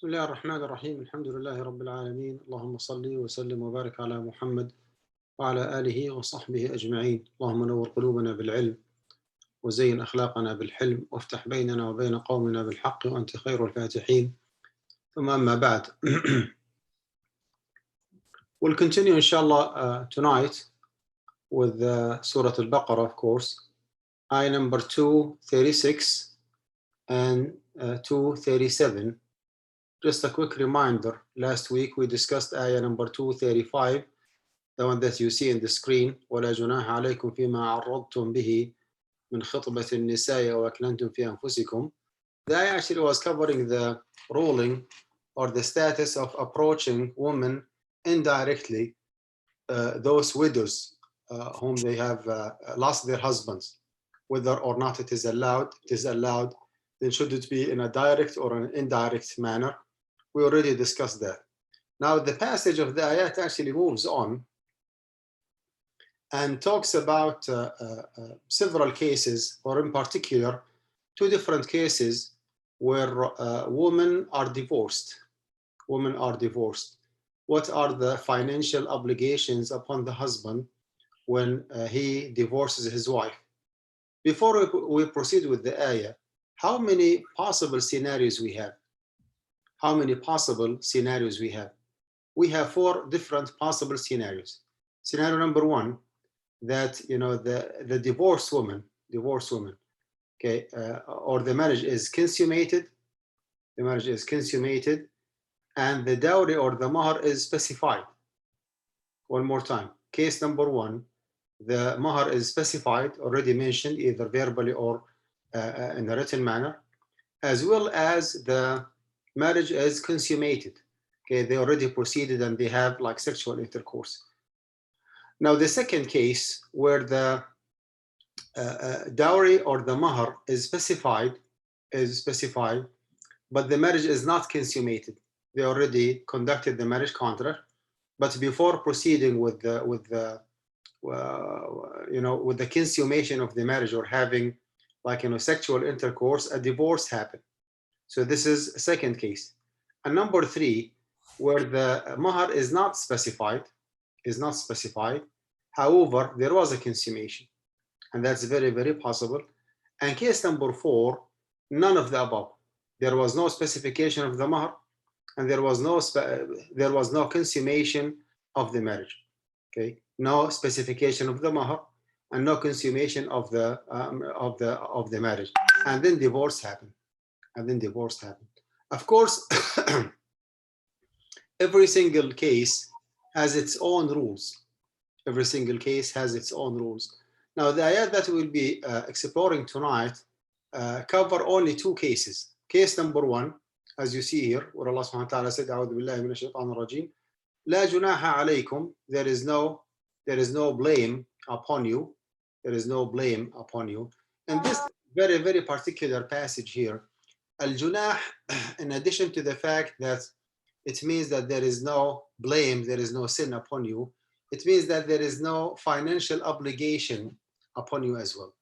بسم الله الرحمن الرحيم الحمد لله رب العالمين اللهم صل وسلم وبارك على محمد وعلى آله وصحبه أجمعين اللهم نور قلوبنا بالعلم وزين أخلاقنا بالحلم وافتح بيننا وبين قومنا بالحق وأنت خير الفاتحين ثم أما بعد We'll continue inshallah tonight with Surah Al-Baqarah, of course, ayah number 236 and 237. Just a quick reminder, last week we discussed ayah number 235, the one that you see in the screen. وَلَا جُنَاحَ عَلَيْكُمْ فِيمَا عَرَّضْتُمْ بِهِ مِنْ خِطْبَةِ النِّسَاءِ وَأَكْنَنْتُمْ فِي أَنفُسِكُمْ. The ayah actually was covering the ruling or the status of approaching women indirectly, those widows whom they have lost their husbands, whether or not it is allowed. It is allowed, then should it be in a direct or an indirect manner? We already discussed that. Now the passage of the ayat actually moves on and talks about several cases, or in particular, two different cases where women are divorced. Women are divorced. What are the financial obligations upon the husband when he divorces his wife? Before we proceed with the ayah, how many possible scenarios we have? How many possible scenarios we have? We have four different possible scenarios. Scenario number one, that the divorced woman, okay, or the marriage is consummated. The marriage is consummated, and the dowry or the mahar is specified. One more time. Case number one, the mahar is specified, already mentioned, either verbally or in a written manner, as well as the marriage is consummated. Okay, they already proceeded and they have like sexual intercourse. Now, the second case where the dowry or the mahar is specified, but the marriage is not consummated. They already conducted the marriage contract, but before proceeding with the consummation of the marriage or having sexual intercourse, a divorce happened. So this is a second case. And number three, where the mahar is not specified, however, there was a consummation, and that's very, very possible. And case number four, none of the above. There was no specification of the mahar, and there was no consummation of the marriage. Okay, no specification of the mahar, and no consummation of the marriage, and then divorce happened. Of course, every single case has its own rules. Every single case has its own rules. Now, the ayat that we'll be exploring tonight cover only two cases. Case number one, as you see here, where Allah subhanahu wa ta'ala said, "A'udhu billahi minash shaitanir rajim, la junaha alaykum," there is no blame upon you. There is no blame upon you. And this very, very particular passage here, al-junah, in addition to the fact that it means that there is no blame, there is no sin upon you, it means that there is no financial obligation upon you as well.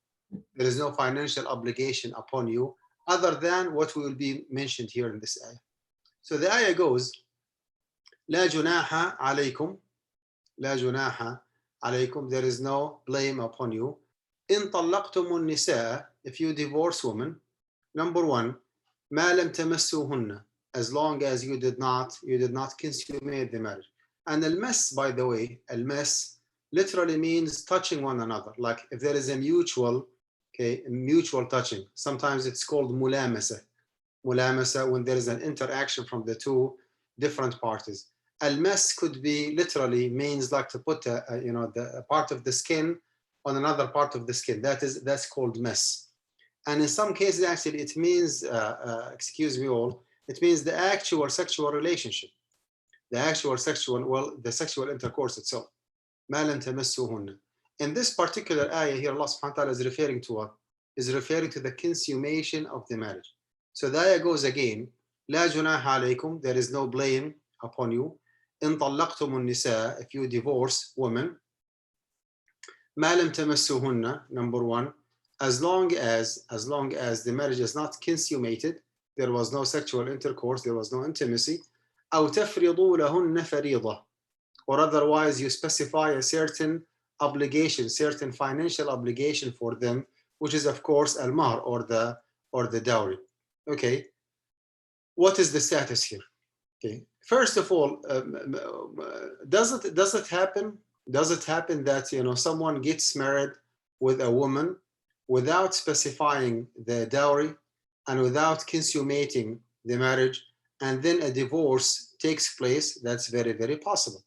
There is no financial obligation upon you other than what will be mentioned here in this ayah. So the ayah goes, لا جناح عليكم, لا جناح عليكم, there is no blame upon you. إن طلقتم النساء, if you divorce women, number one, ما لم تمسوهن, as long as you did not consummate the marriage. And al-mas, by the way, al-mas literally means touching one another. Like if there is a mutual touching. Sometimes it's called mulamasa. Mulamasa, when there is an interaction from the two different parties. Al-mas could be literally means like to put the part of the skin on another part of the skin. That's called mas. And in some cases, actually, it means, excuse me all, it means the actual sexual relationship. The sexual intercourse itself. مَا لَمْ تَمَسُّوهُنَّ. In this particular ayah here, Allah subhanahu wa ta'ala is referring to what? Is referring to the consummation of the marriage. So the ayah goes again, لَا جُنَاحَ عَلَيْكُمْ, there is no blame upon you. إِن طَلَّقْتُمُ النِّسَاء, if you divorce women. مَا لَمْ تَمَسُّوهُنَّ, number one, as long as the marriage is not consummated, there was no sexual intercourse, there was no intimacy. أو تفرضوا لهن فريضة, or otherwise you specify a certain obligation, certain financial obligation for them, which is of course al-mahr, or the dowry. Okay, what is the status here? Okay, first of all, does it happen? Does it happen that, you know, someone gets married with a woman without specifying the dowry and without consummating the marriage, and then a divorce takes place? That's very, very possible.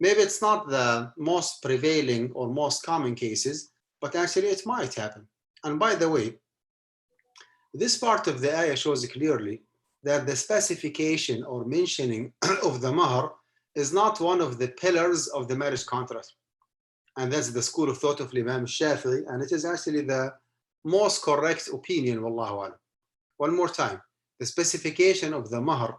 Maybe it's not the most prevailing or most common cases, but actually it might happen. And by the way, this part of the ayah shows clearly that the specification or mentioning of the mahr is not one of the pillars of the marriage contract. And that's the school of thought of Imam Shafi'i, and it is actually the most correct opinion, wallahu alam. One more time, the specification of the mahr,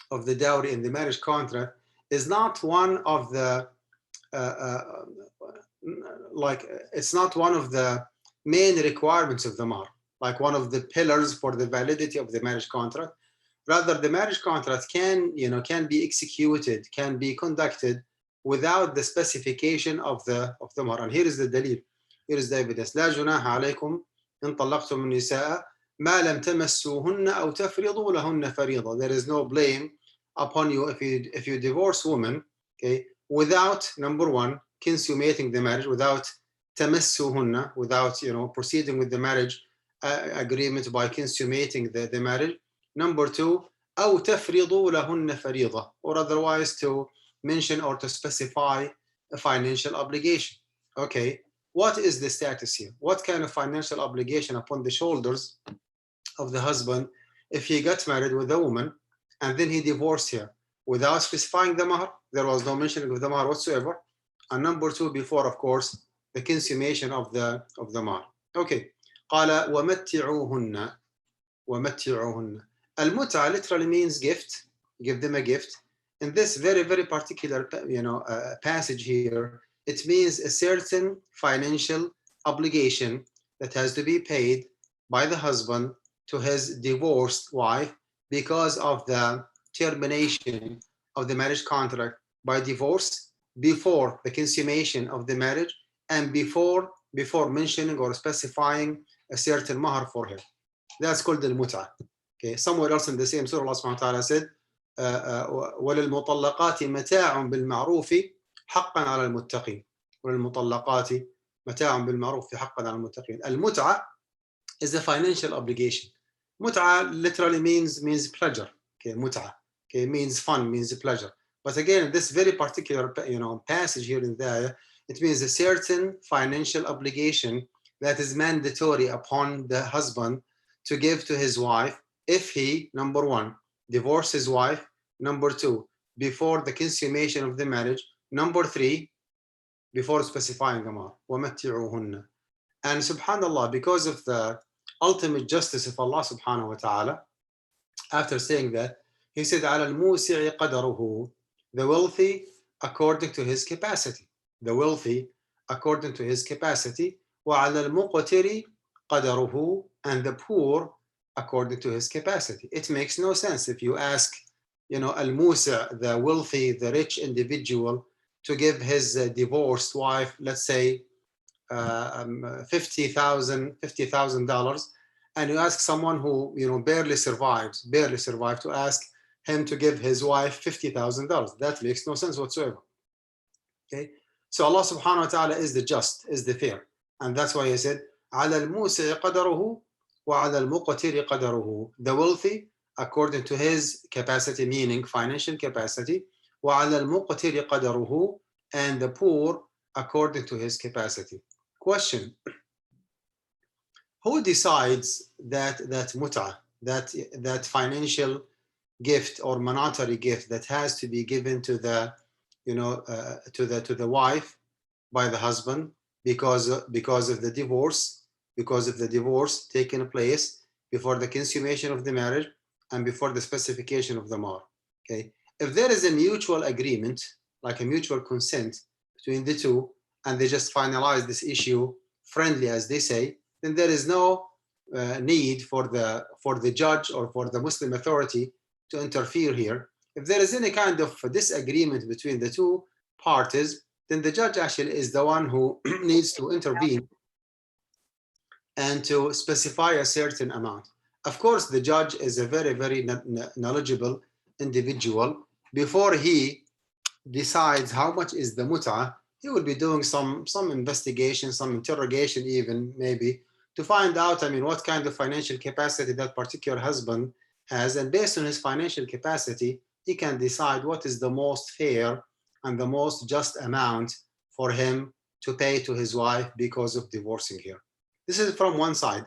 of the dowry in the marriage contract, is not one of the it's not one of the main requirements of the mahr, like one of the pillars for the validity of the marriage contract. Rather, the marriage contract can be executed, can be conducted without the specification of the mahr. And here is the dalil. Here is the evidence. لا جناح عليكم إن طلقتم النساء ما لم تمسوهن أو تفرضوا لهن فريضة. There is no blame upon you if you divorce women, okay, without, number one, consummating the marriage, without tamassuhunna, without proceeding with the marriage agreement by consummating the marriage. Number two, أو تفرضوا لهن فريضة, or otherwise to mention or to specify a financial obligation. Okay, what is the status here? What kind of financial obligation upon the shoulders of the husband if he got married with a woman and then he divorced her without specifying the mahr? There was no mentioning of the mahr whatsoever. And number two, before, of course, the consummation of the mahr. Okay. قال ومتعوهن. ومتعوهن. Al-mut'a literally means gift. Give them a gift. In this very, very particular passage here, it means a certain financial obligation that has to be paid by the husband to his divorced wife because of the termination of the marriage contract by divorce, before the consummation of the marriage, and before mentioning or specifying a certain mahr for her. That's called al-mut'a. Okay, somewhere else in the same surah, Allah subhanahu wa ta'ala said, وَلِلْمُطَلَّقَاتِ مَتَاعٌ بِالْمَعْرُوفِ حَقًّا عَلَى الْمُتَّقِينَ. وَلِلْمُطَلَّقَاتِ مَتَاعٌ بِالْمَعْرُوفِ حَقًّا عَلى الْمُتَّقِينَ. Al-mut'a is a financial obligation. Mut'a literally means pleasure. Okay, mut'a. Okay, means fun, means pleasure. But again, this very particular passage here in the ayah, it means a certain financial obligation that is mandatory upon the husband to give to his wife if he, number one, divorce his wife, number two, before the consummation of the marriage, number three, before specifying the mahr. وَمَتِّعُوهُنَّ. And subhanallah, because of the ultimate justice of Allah subhanahu wa ta'ala, after saying that, he said, عَلَى الْمُوسِعِ قَدَرُهُ, the wealthy according to his capacity. The wealthy according to his capacity. وَعَلَى الْمُقْتِرِ قَدَرُهُ, and the poor according to his capacity. It makes no sense if you ask, al-musa, the wealthy, the rich individual, to give his divorced wife, let's say, $50,000, and you ask someone who barely survived to ask him to give his wife $50,000. That makes no sense whatsoever. Okay, so Allah subhanahu wa ta'ala is the just, is the fair, and that's why he said, على الموسع قدره وعلى المقتر قدره, the wealthy according to his capacity, meaning financial capacity, وعلى المقتر قدره, and the poor according to his capacity. Question: who decides that mut'a, that financial gift or monetary gift that has to be given to the to the wife by the husband because of the divorce taking place before the consummation of the marriage and before the specification of the mahr? Okay, if there is a mutual agreement, like a mutual consent between the two, and they just finalize this issue friendly, as they say, then there is no need for the judge or for the Muslim authority to interfere here. If there is any kind of disagreement between the two parties, then the judge actually is the one who needs to intervene and to specify a certain amount. Of course, the judge is a very, very knowledgeable individual. Before he decides how much is the mut'ah, he will be doing some investigation, some interrogation even maybe, to find out, I mean, what kind of financial capacity that particular husband has. And based on his financial capacity, he can decide what is the most fair and the most just amount for him to pay to his wife because of divorcing her. This is from one side.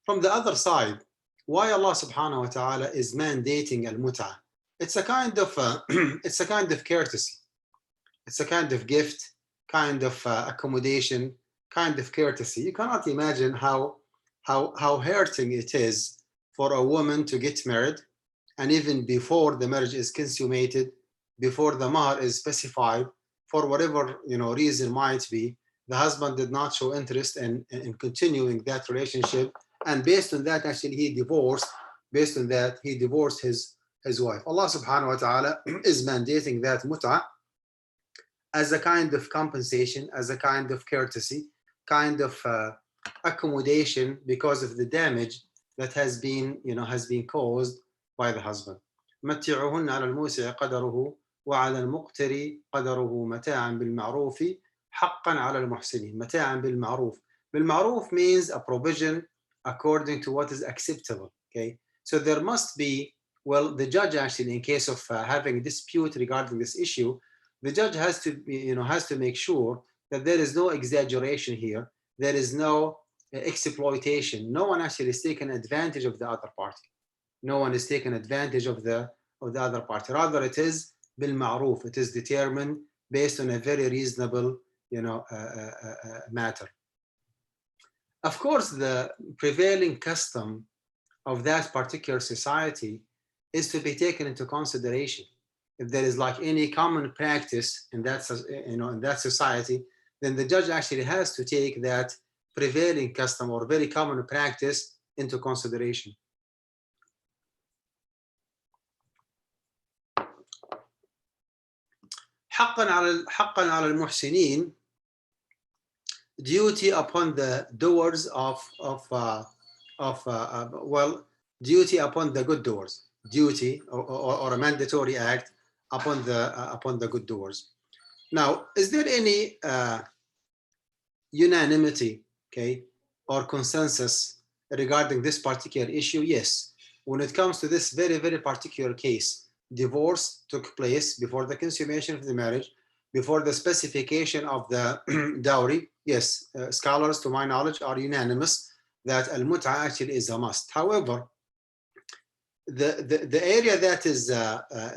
From the other side, why Allah subhanahu wa ta'ala is mandating al-mut'ah? It's a kind of it's a kind of courtesy. It's a kind of gift, kind of accommodation, kind of courtesy. You cannot imagine how hurting it is for a woman to get married, and even before the marriage is consummated, before the mahar is specified, for whatever reason might be, the husband did not show interest in continuing that relationship, and based on that, actually he divorced. Based on that, he divorced his wife. Allah subhanahu wa ta'ala is mandating that mut'ah as a kind of compensation, as a kind of courtesy, kind of accommodation because of the damage that has been caused by the husband. متعوهن على الموسع قدره وعلى المقتر قدره متاعا بالمعروف حقا على المحسنين. متاعا بالمعروف. بالمعروف means a provision according to what is acceptable. Okay, so there must be, well, the judge actually, in case of having a dispute regarding this issue, the judge has to make sure that there is no exaggeration here, there is no exploitation. No one actually is taking advantage of the other party. No one is taking advantage of the other party. Rather, it is bil ma'ruf. It is determined based on a very reasonable matter. Of course, the prevailing custom of that particular society is to be taken into consideration. If there is like any common practice in that in that society, then the judge actually has to take that prevailing custom or very common practice into consideration. حقا على المحسنين, duty upon the doers duty upon the good doers, duty or a mandatory act upon the good doers. Now, is there any unanimity, okay, or consensus regarding this particular issue? Yes. When it comes to this very, very particular case, divorce took place before the consummation of the marriage, before the specification of the dowry. Yes, scholars, to my knowledge, are unanimous that al-mut'ah actually is a must. However, the area that is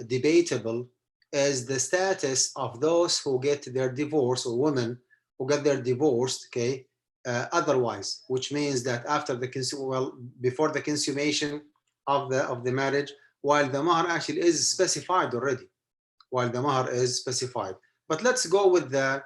debatable is the status of those who get their divorce, or women who get their divorce, okay, otherwise, which means that after the before the consummation of the marriage, while the mahar actually is specified already, while the mahar is specified. But let's go with the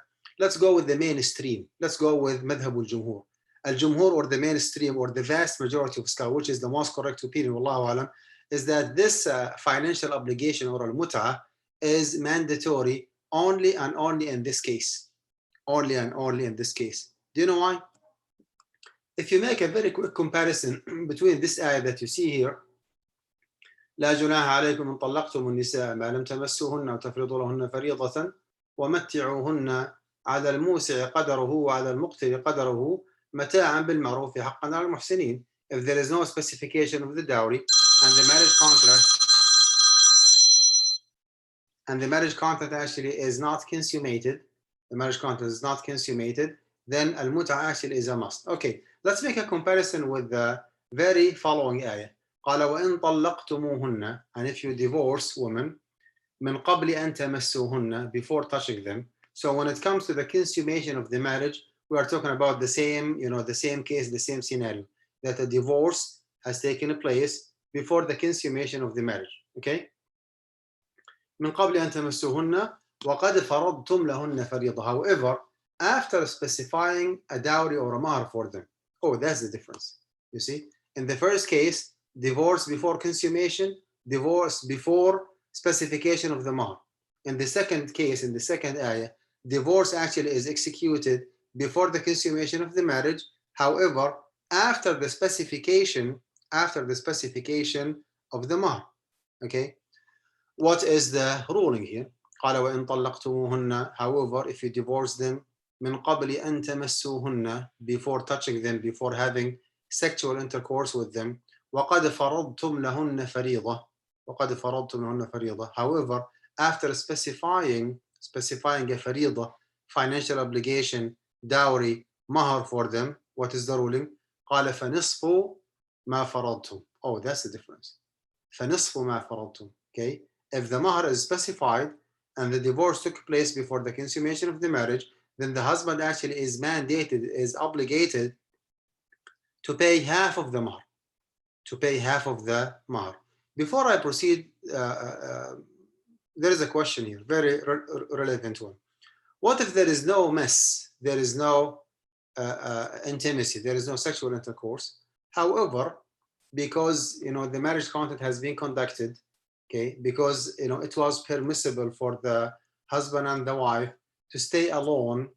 mainstream. Let's go with madhab al-jumhur. Al-jumhur, or the mainstream, or the vast majority of scholars, which is the most correct opinion, wallahu alam, is that this financial obligation, or al-mut'ah, is mandatory only and only in this case. Only and only in this case. Do you know why? If you make a very quick comparison between this ayah that you see here, لا جناح عليكم إن طلقتم النساء ما لم تمسوهن وتفرضوا لهن فريضة ومتعوهن على الموسع قدره وعلى المقتر قدره متاعا بالمعروف حقا على المحسنين. If there is no specification of the dowry and the marriage contract actually is not consummated, then al-mut'ah actually is a must. Okay, let's make a comparison with the very following ayah. قال وإن طلقتموهن, and if you divorce women من قبل أن تمسوهن, before touching them. So when it comes to the consummation of the marriage, we are talking about the same, the same case, the same scenario, that a divorce has taken place before the consummation of the marriage. Okay? من قبل أن تمسوهن وقد فرضتم لهن فريضة. However, after specifying a dowry or a mahar for them, Oh, that's the difference. You see, in the first case, divorce before consummation, divorce before specification of the mahr. In the second case, in the second ayah, divorce actually is executed before the consummation of the marriage. However, after the specification of the mahr. Okay, what is the ruling here? قال وإن طلقتموهن, however, if you divorce them من قبل أن تمسوهن, before touching them, before having sexual intercourse with them, وقد فرضتم لهن فريضة, وقد فرضتم لهن فريضة, however, after specifying a فريضة, financial obligation, dowry, mahar for them, what is the ruling? قال فنصف ما فرضتم. Oh, that's the difference. فنصف ما فرضتم. Okay, if the mahar is specified and the divorce took place before the consummation of the marriage, then the husband actually is mandated, is obligated to pay half of the mahar, Before I proceed, there is a question here, very relevant one. What if there is no mess, there is no intimacy, there is no sexual intercourse? However, because the marriage contract has been conducted, okay, because it was permissible for the husband and the wife to stay alone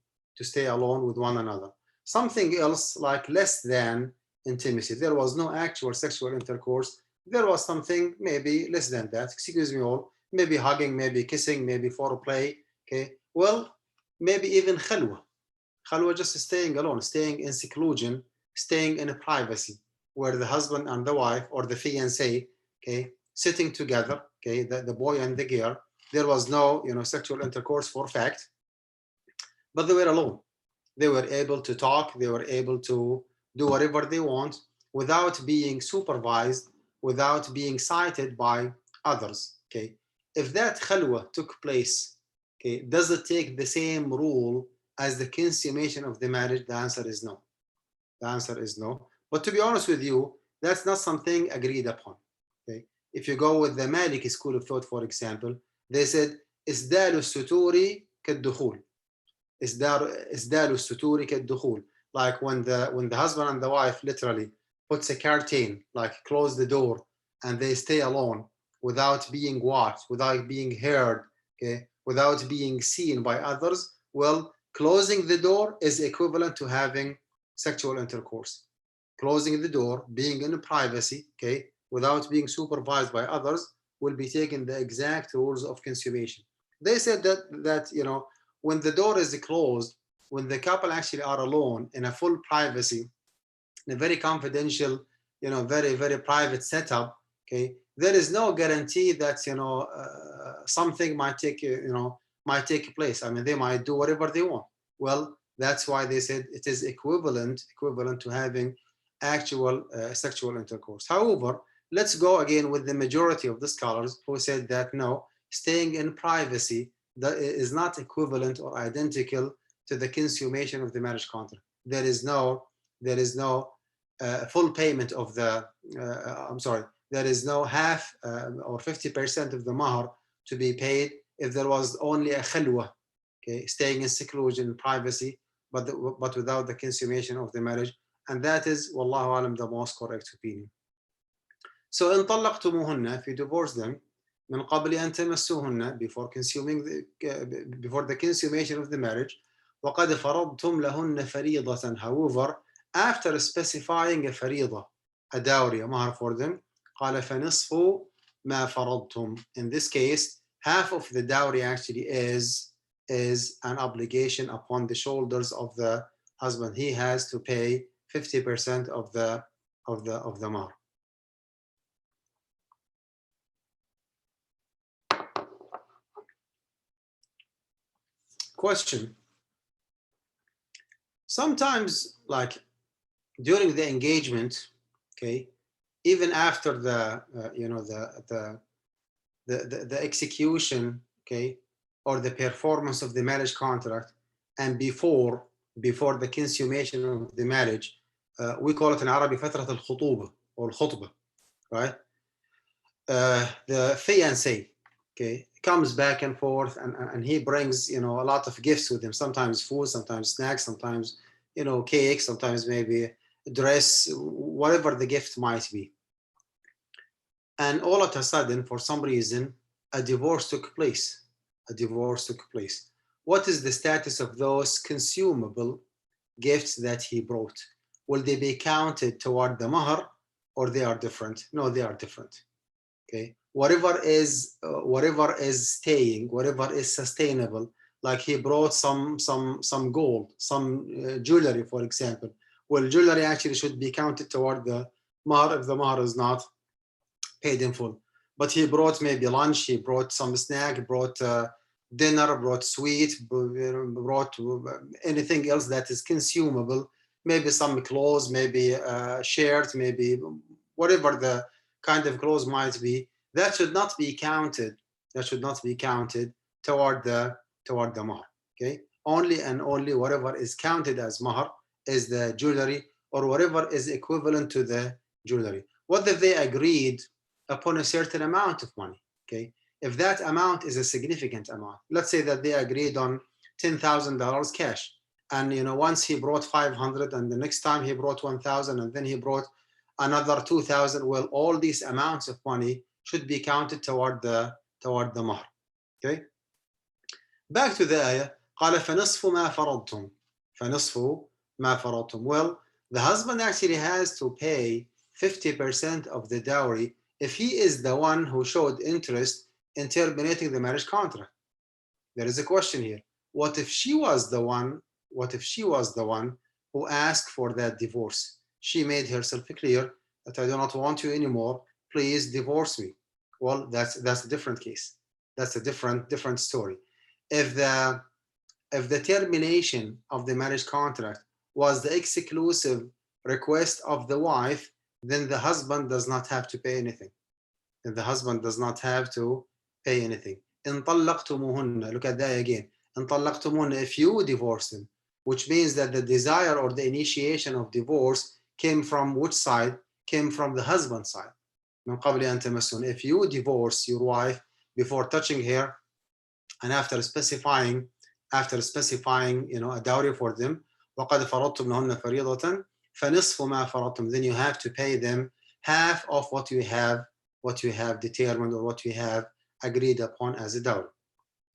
with one another. Something else, like less than intimacy, there was no actual sexual intercourse, there was something maybe less than that, excuse me all, maybe hugging, maybe kissing, maybe foreplay, okay, well, maybe even khalwa, just staying alone, staying in seclusion, staying in privacy, where the husband and the wife, or the fiancé, okay, sitting together, okay, the boy and the girl, there was no sexual intercourse for fact, but they were alone. They were able to talk, they were able to do whatever they want without being supervised, without being cited by others. Okay, if that khalwa took place, okay, does it take the same rule as the consummation of the marriage? The answer is no. But to be honest with you, that's not something agreed upon. Okay, if you go with the Maliki school of thought, for example, they said إسدال الستور كالدخول. إسدال الستور كالدخول. Like when the husband and the wife literally puts a curtain, like close the door, and they stay alone without being watched, without being heard, okay, without being seen by others. Well, closing the door is equivalent to having sexual intercourse. Closing the door, being in privacy, okay, without being supervised by others, will be taking the exact rules of consummation. They said that when the door is closed, when the couple actually are alone in a full privacy, in a very confidential, very, very private setup, okay, there is no guarantee that something might take place. I mean, they might do whatever they want. Well, that's why they said it is equivalent to having actual sexual intercourse. However, let's go again with the majority of the scholars who said that no, staying in privacy that is not equivalent or identical to the consummation of the marriage contract. There is no full payment of the there is no half or 50% of the mahar to be paid if there was only a khalwa, okay, staying in seclusion, privacy, but without the consummation of the marriage. And that is, wallahu alam, the most correct opinion. So in طلقتموهن, if you divorce them, من قبل أن تمسوهن, before the consummation of the marriage, وقد فرضتم لهن فريضة, however, after specifying a فريضة, a dowry, a mahar for them, قال فنصف ما فرضتم. In this case, half of the dowry actually is an obligation upon the shoulders of the husband. He has to pay 50% of the mahar. Question. Sometimes, like during the engagement, okay, even after the the execution, okay, or the performance of the marriage contract, and before the consummation of the marriage, we call it in Arabic فترة الخطوبة or الخطبة, right? The fiancé, okay, comes back and forth, and he brings a lot of gifts with him. Sometimes food, sometimes snacks, sometimes cake, sometimes maybe dress, whatever the gift might be. And all of a sudden, for some reason, a divorce took place. A divorce took place. What is the status of those consumable gifts that he brought? Will they be counted toward the mahar, or they are different? No, they are different. Okay, whatever is staying, whatever is sustainable, like he brought some gold, some jewelry, for example. Well, jewelry actually should be counted toward the mahar if the mahar is not paid in full. But he brought maybe lunch, he brought some snack, brought dinner, brought sweet, brought anything else that is consumable, maybe some clothes, maybe a shirt, maybe whatever the kind of clothes might be. That should not be counted. That should not be counted toward the mahar. Okay, only and only whatever is counted as mahar is the jewelry, or whatever is equivalent to the jewelry. What if they agreed upon a certain amount of money? Okay, if that amount is a significant amount, let's say that they agreed on $10,000 cash, and once he brought 500, and the next time he brought 1,000, and then he brought another 2,000. Well, all these amounts of money should be counted toward the mahar. Okay, back to the ayah. قال فنصف ما فرضتم. فنصف ما فرضتم. Well, the husband actually has to pay 50% of the dowry if he is the one who showed interest in terminating the marriage contract. There is a question here. What if she was the one? What if she was the one who asked for that divorce? She made herself clear that I do not want you anymore. Please divorce me. Well, that's a different case. That's a different story. If the termination of the marriage contract was the exclusive request of the wife, then the husband does not have to pay anything. Then the husband does not have to pay anything. إن طلقتموهن, look at that again. إن طلقتموهن, if you divorce them, which means that the desire or the initiation of divorce came from which side? Came from the husband's side. من قبل أن تمسون. If you divorce your wife before touching her, and after specifying a dowry for them, وقد فرضتم لهن فريضة فنصف ما فرضتم, then you have to pay them half of what you have determined, or what you have agreed upon as a dowry.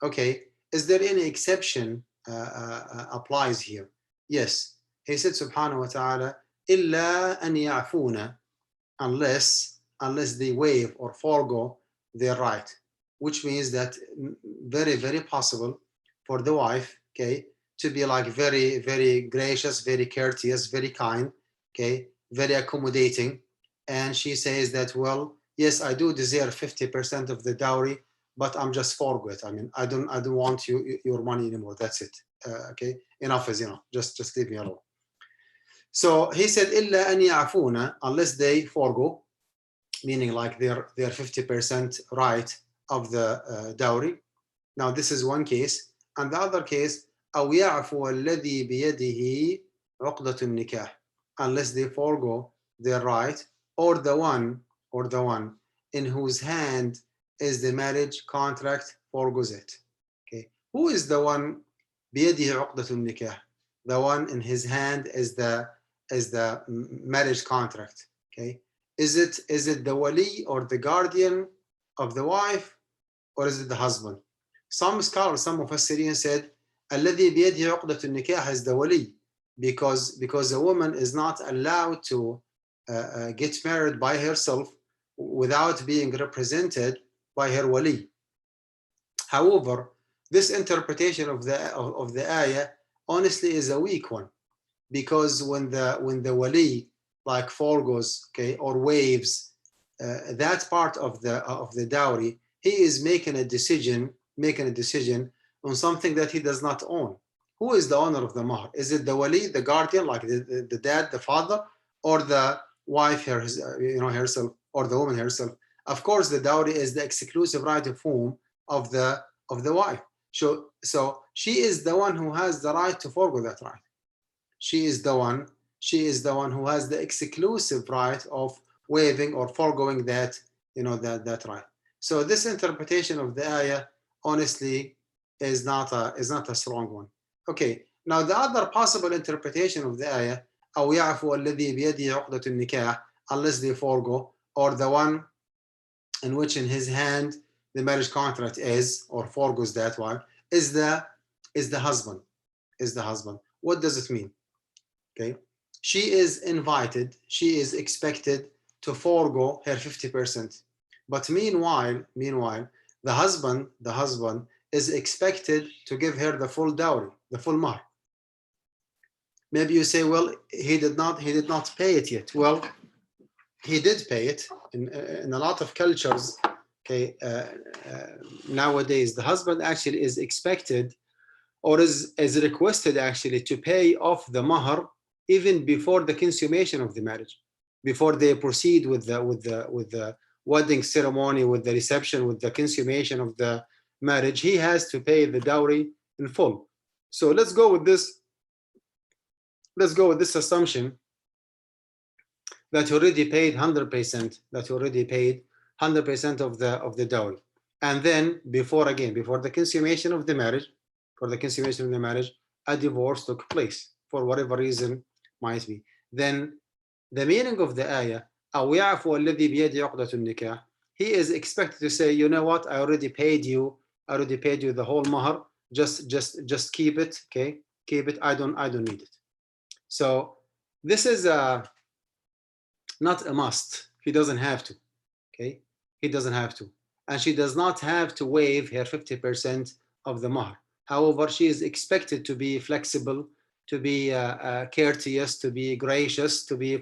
Okay, is there any exception applies here? Yes, he said subhanahu wa ta'ala, إلا أن يعفون, unless they waive or forego their right, which means that very, very possible for the wife, okay, to be like very, very gracious, very courteous, very kind, okay, very accommodating, and she says that, well, yes, I do deserve 50% of the dowry, but I'm just forgo it. I mean, I don't want your money anymore. That's it. Okay, enough is enough. Just leave me alone. So he said, إلا أن يعفون, unless they forgo, meaning like their 50% right of the dowry. Now this is one case, and the other case, أو يعفو الذي بيده عقدة النكاح, unless they forgo their right, or the one in whose hand is the marriage contract forgoes it. Okay, who is the one بيده عقدة النكاح? The one in his hand is the marriage contract. Okay, is it the wali or the guardian of the wife, or is it the husband? Some scholars, some mufassirin said الذي بيده عقدة النكاح is the wali, because a woman is not allowed to get married by herself without being represented by her wali. However, this interpretation of the ayah honestly is a weak one, because when the wali like forgoes, okay, or waives that part of the dowry, he is making a decision on something that he does not own. Who is the owner of the mahar? Is it the wali, the guardian, like the dad, the father, or the wife herself, or the woman herself? Of course, the dowry is the exclusive right of whom? Of the wife. So she is the one who has the right to forgo that right. She is the one who has the exclusive right of waiving or foregoing that right. So this interpretation of the ayah honestly is not a strong one. Okay, now the other possible interpretation of the ayah, أو يعفو الذي بيده عقدة النكاح, unless they forego, or the one in which in his hand the marriage contract is, or forgoes that one, is the husband. Is the husband. What does it mean? Okay, she is invited, she is expected to forego her 50%. But meanwhile, the husband is expected to give her the full dowry, the full mahr. Maybe you say, well, he did not pay it yet. Well, he did pay it in a lot of cultures. Okay, nowadays the husband actually is expected, or is requested actually, to pay off the mahr even before the consummation of the marriage, before they proceed with the wedding ceremony, with the reception, with the consummation of the marriage. He has to pay the dowry in full. So let's go with this assumption that you already paid 100%, that you already paid 100% of the dowry, and then before the consummation of the marriage, a divorce took place for whatever reason might be. Then the meaning of the ayah, أو يعفو الذي بيده عقدة النكاح, he is expected to say, you know what, I already paid you the whole mahr, just keep it, okay, keep it, I don't need it. So this is not a must. He doesn't have to, okay, he doesn't have to, and she does not have to waive her 50% of the mahr. However, she is expected to be flexible, to be courteous, to be gracious, to be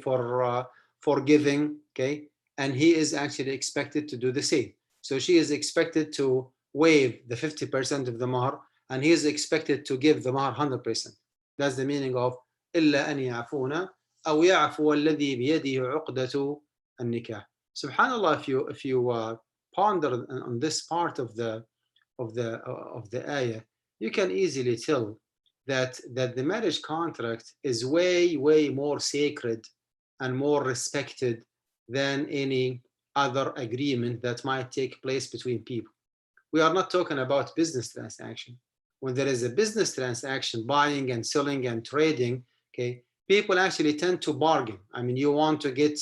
forgiving, okay, and he is actually expected to do the same. So she is expected to waive the 50% of the mahr, and he is expected to give the mahr 100%. That's the meaning of إلا أن يعفون أو يعفو الذي بيده عقدة النكاح. Subhanallah, if you ponder on this part of the ayah, you can easily tell that the marriage contract is way more sacred and more respected than any other agreement that might take place between people. We are not talking about business transaction. When there is a business transaction, buying and selling and trading, okay, people actually tend to bargain. I mean, you want to get,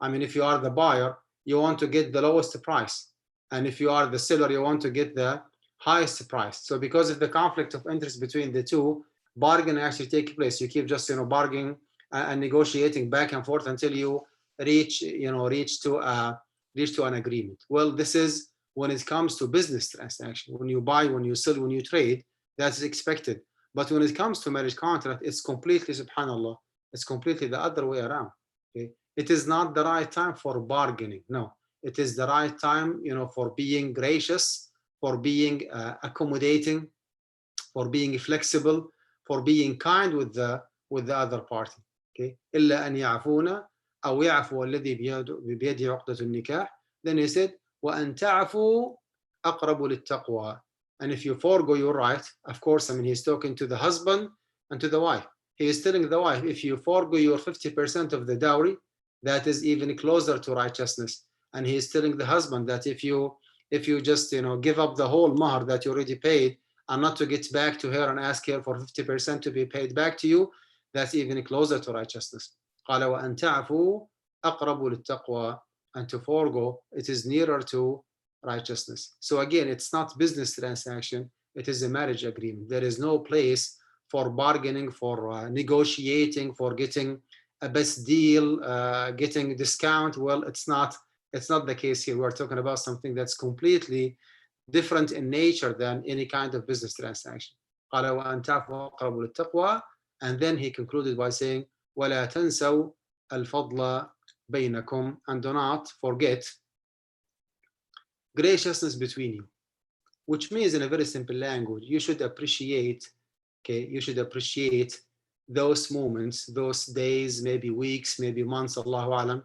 if you are the buyer, you want to get the lowest price. And if you are the seller, you want to get the highest price. So because of the conflict of interest between the two, bargain actually take place. You keep just, bargaining and negotiating back and forth until you reach to an agreement. Well, this is when it comes to business transaction. When you buy, when you sell, when you trade, that's expected. But when it comes to marriage contract, it's completely, subhanallah, it's completely the other way around. Okay? It is not the right time for bargaining. No, it is the right time, for being gracious, for being accommodating, for being flexible, for being kind with the other party. Okay? إلا أن يعفون أو يعفو الذي بيده عقدة النكاح. Then he said, وأن تعفوا أقرب للتقوى. And if you forego your right, of course, he's talking to the husband and to the wife. He is telling the wife, if you forego your 50% of the dowry, that is even closer to righteousness. And he is telling the husband that if you just give up the whole mahr that you already paid, and not to get back to her and ask her for 50% to be paid back to you, that's even closer to righteousness. قال وأن تعفوا أقرب للتقوى. And to forego, it is nearer to righteousness. So again, it's not business transaction, it is a marriage agreement. There is no place for bargaining, for negotiating, for getting a best deal, getting a discount. Well, it's not the case here. We're talking about something that's completely different in nature than any kind of business transaction. قال وأن تعفوا أقرب للتقوى. And then he concluded by saying ولا تنسوا الفضل بينكم, and do not forget graciousness between you, which means, in a very simple language, you should appreciate those moments, those days, maybe weeks, maybe months, Allahu Alam,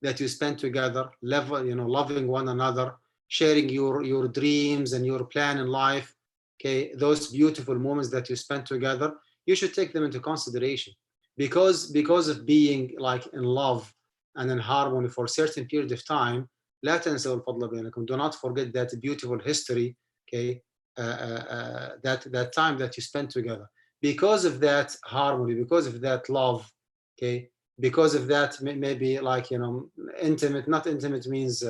that you spend together, loving one another, sharing your dreams and your plan in life. Okay, those beautiful moments that you spend together, you should take them into consideration, because of being like in love and in harmony for a certain period of time. لا تنسوا الفضل بينكم. Do not forget that beautiful history, okay, that time that you spent together. Because of that harmony, because of that love, Okay, because of that, maybe like, intimate, not intimate means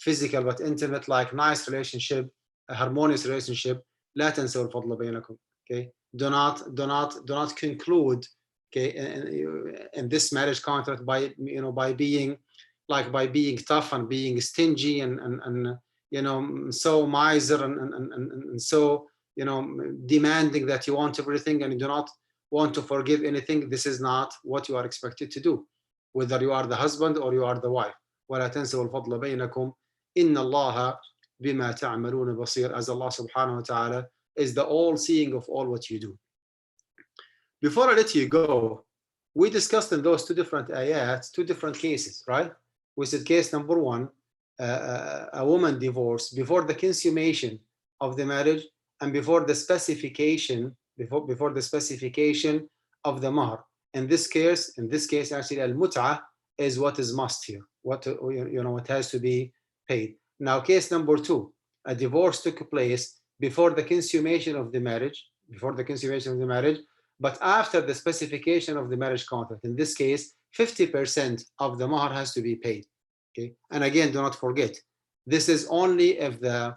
physical, but intimate, like nice relationship, a harmonious relationship. لا تنسوا الفضل بينكم. Okay, do not conclude, okay, in this marriage contract by by being tough and being stingy and so miser and so demanding that you want everything and you do not want to forgive anything. This is not what you are expected to do, whether you are the husband or you are the wife. ولا تنسوا الفضل بينكم إن الله بما تعملون بصير, as Allah subhanahu wa ta'ala is the all-seeing of all what you do. Before I let you go, we discussed in those two different ayats, two different cases, right? We said case number one, a woman divorced before the consummation of the marriage and before the specification, before the specification of the mahr. In this case, actually, al-mut'ah is what is must here. What what has to be paid. Now, case number two, a divorce took place before the consummation of the marriage, but after the specification of the marriage contract. In this case, 50% of the mahr has to be paid. Okay, and again, do not forget, this is only if the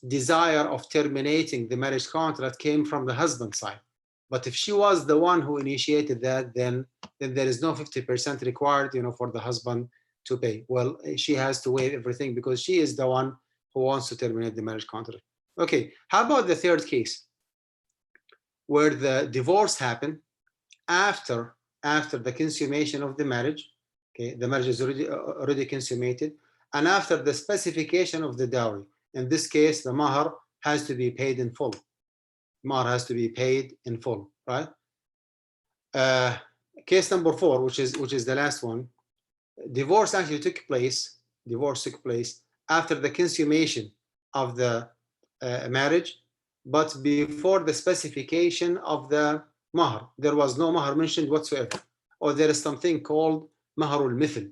desire of terminating the marriage contract came from the husband's side. But if she was the one who initiated that, then there is no 50% required, for the husband to pay. Well, she has to waive everything because she is the one who wants to terminate the marriage contract. Okay, how about the third case, where the divorce happened after the consummation of the marriage? Okay, the marriage is already consummated, and after the specification of the dowry. In this case, the mahr has to be paid in full. Mahr has to be paid in full, right? Case number four, which is the last one, divorce actually took place. Divorce took place after the consummation of the marriage, but before the specification of the mahr. There was no mahr mentioned whatsoever, or there is something called mahrul mithl.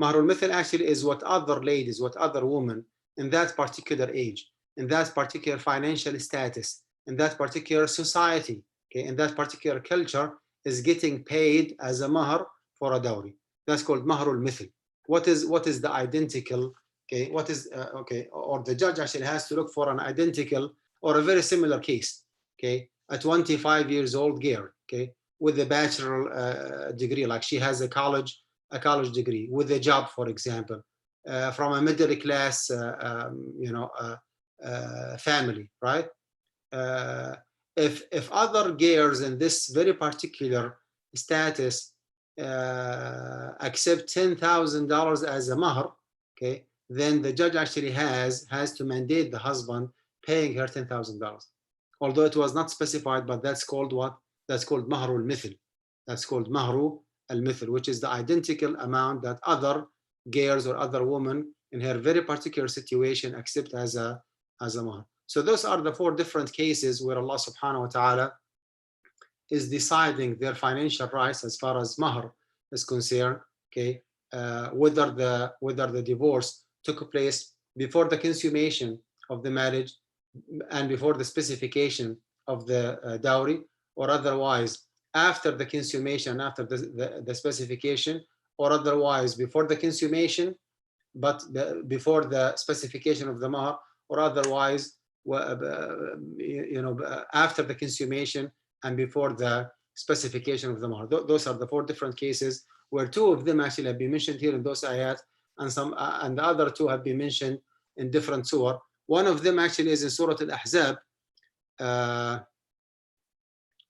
Mahrul mithl actually is what other ladies, what other women in that particular age, in that particular financial status, in that particular society, okay, in that particular culture, is getting paid as a mahr for a dowry. That's called mahrul mithl. What is the identical? Okay, what is or the judge actually has to look for an identical or a very similar case. Okay, a 25 years old girl, okay, with a bachelor degree, like she has a college degree, with a job, for example, from a middle class, family, right? If other girls in this very particular status accept $10,000 as a mahr, okay, then the judge actually has to mandate the husband paying her $10,000. Although it was not specified, but that's called what? That's called mahrul mithl. That's called mahru al-mithl, which is the identical amount that other girls or other women in her very particular situation accept as a mahr. So those are the four different cases where Allah subhanahu wa ta'ala is deciding their financial rights as far as mahr is concerned. Okay, whether the divorce took place before the consummation of the marriage and before the specification of the dowry, or otherwise after the consummation, after the specification, or otherwise before the consummation but before the specification of the mahr, or otherwise after the consummation and before the specification of the mahr. Those are the four different cases, where two of them actually have been mentioned here in those ayat, and the other two have been mentioned in different surah. One of them actually is in Surah Al-Ahzab. Allah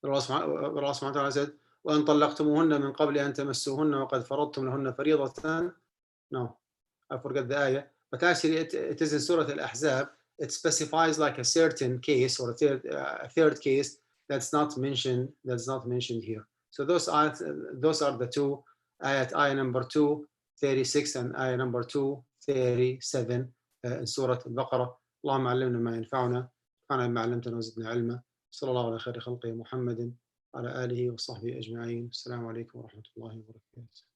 subhanahu wa ta'ala said, وَأَن طَلَّقْتُمُوهُنَّ مِنْ قَبْلِ أَن تَمَسُّوهُنَّ وَقَدْ فَرَضْتُمْ لَهُنَّ فَرِيضَةً. No, I forgot the ayah. But actually it is in Surah Al-Ahzab. It specifies like a certain case, or a third case that's not mentioned here. So those are the two ayat, ayah number 236 and ayah number 237 in Surah Al-Baqarah. اللهم علمنا ما ينفعنا وانفعنا بما علمتنا وزدنا علما. صلى الله على خير خلقه محمد وعلى آله وصحبه أجمعين. السلام عليكم ورحمة الله وبركاته.